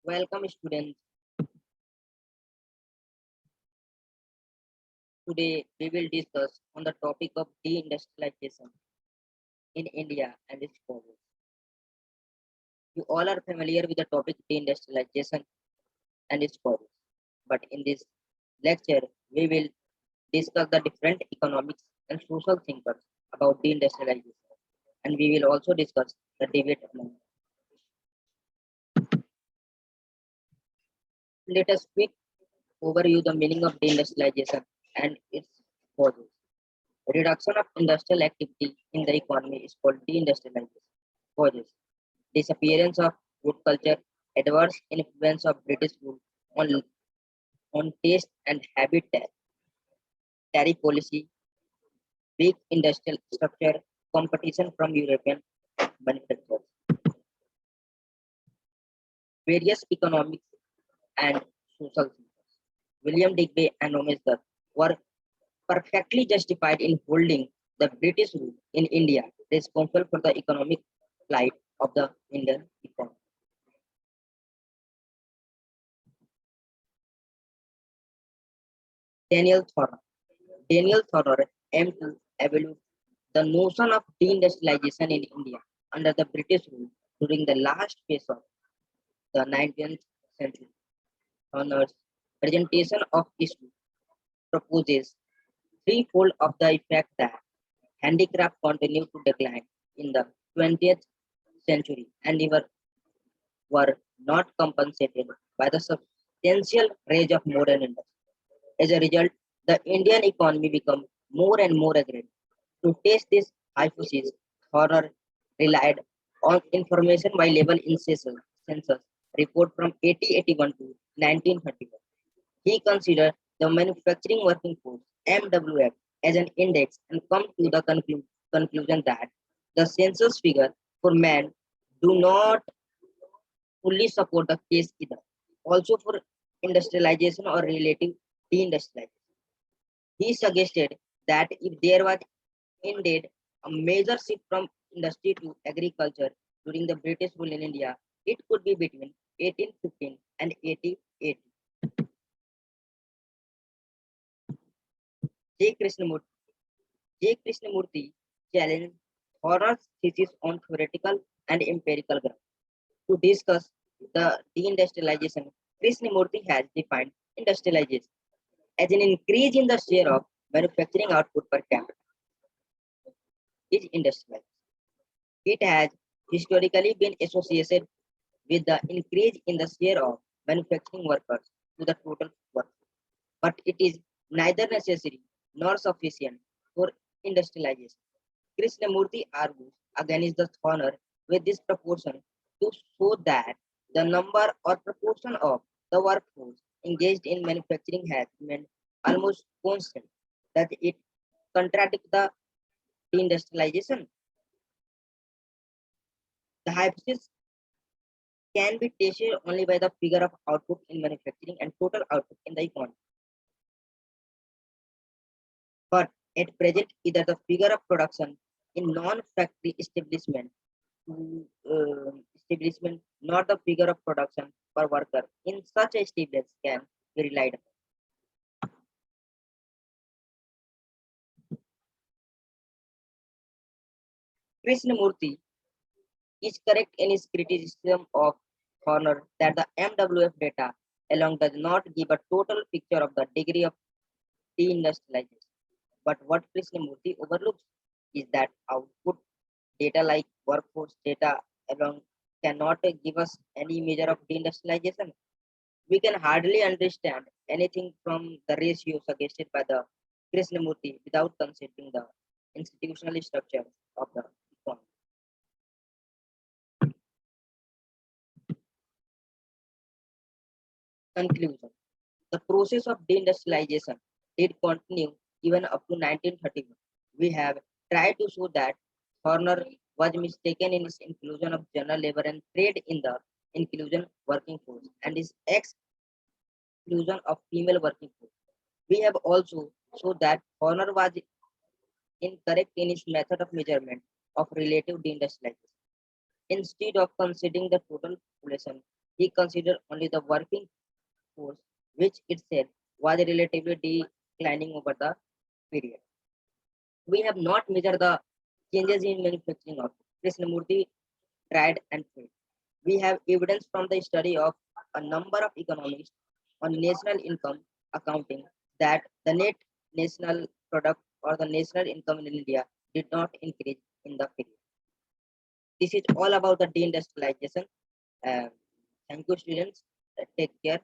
Welcome students. Today we will discuss on the topic of deindustrialization in India and its causes. You all are familiar with the topic deindustrialization and its causes. But in this lecture, we will discuss the different economics and social thinkers about deindustrialization. And we will also discuss the debate among them. Let us quick overview the meaning of deindustrialization and its causes. Reduction of industrial activity in the economy is called deindustrialization. Causes: disappearance of food culture, adverse influence of British rule on, on taste and habit, tariff policy, weak industrial structure, competition from European manufacturers. Various economic and social thinkers, William Digby and Thomas Dutt, were perfectly justified in holding the British rule in India responsible for the economic plight of the Indian economy. Daniel Thoreau. Daniel Thoreau aimed to evaluate the notion of deindustrialization in India under the British rule during the last phase of the 19th century. Thoreau's presentation of issue proposes threefold of the effect that handicraft continued to decline in the 20th century and were not compensated by the substantial rise of modern industry. As a result, the Indian economy became more and more aggressive. To test this hypothesis, Horner relied on information by level in census report from 1881 to 1931. He considered the manufacturing working force (MWF) as an index and come to the conclusion that the census figure for men do not fully support the case either. Also for industrialization or relative deindustrialization. He suggested that if there was indeed a major shift from industry to agriculture during the British rule in India, it could be between 1815 and 1880. J. Krishnamurti. J. Krishnamurti challenged Horner's thesis on theoretical and empirical grounds. To discuss the deindustrialization, Krishnamurti has defined industrialization as an increase in the share of manufacturing output per capita is industrialized. It has historically been associated with the increase in the share of manufacturing workers to the total workforce, but it is neither necessary nor sufficient for industrialization. Krishnamurti argues against the honor with this proportion to show that the number or proportion of the workforce engaged in manufacturing has remained almost constant, that it contradicts the industrialization. The hypothesis can be tested only by the figure of output in manufacturing and total output in the economy. But at present, either the figure of production in non-factory establishment, not the figure of production per worker in such a establishment can be relied upon. Krishnamurti is correct in his criticism of Horner that the MWF data alone does not give a total picture of the degree of deindustrialization. But what Krishnamurti overlooks is that output data like workforce data alone cannot give us any measure of deindustrialization. We can hardly understand anything from the ratio suggested by the Krishnamurti without considering the institutional structure of the economy. Conclusion: the process of deindustrialization did continue even up to 1931. We have tried to show that Horner was mistaken in his inclusion of general labor and trade in the inclusion working force and his exclusion of female working force. We have also shown that Horner was incorrect in his method of measurement of relative deindustrialization. Instead of considering the total population, He considered only the working force, which itself was relatively declining over the period. We have not measured the changes in manufacturing output. Krishnamurti tried and failed. We have evidence from the study of a number of economists on national income accounting that the net national product or the national income in India did not increase in the period. This is all about the deindustrialization. Uh, Thank you, students. Take care.